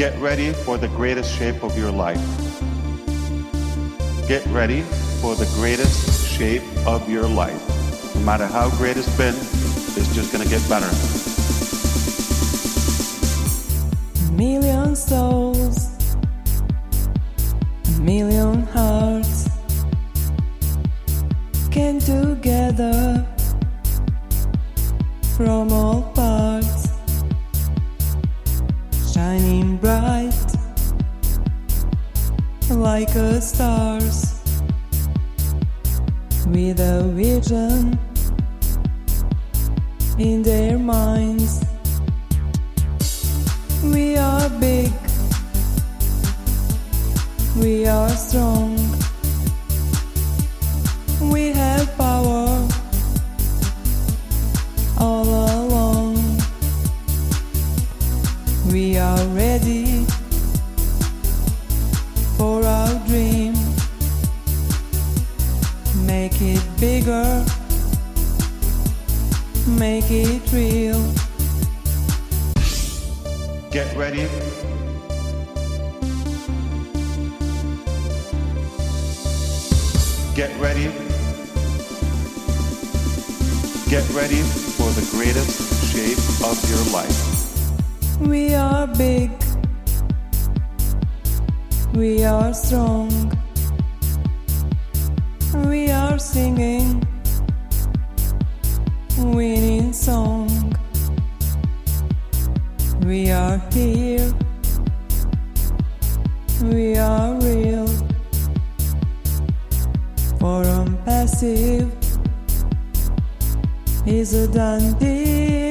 Get ready for the greatest shape of your life. Get ready for the greatest shape of your life. No matter how great it's been, it's just gonna get better. A million souls, a million hearts came together from all parts, shining bright like a stars, with a vision in their minds. We are big, we are strong, we have power all along. We are ready for our dream. Make it bigger, make it real. Get ready. Get ready. Get ready for the greatest shape of your life. We are big, we are strong, we are singing winning song. We are here, we are real. For Onpassive is a done deal.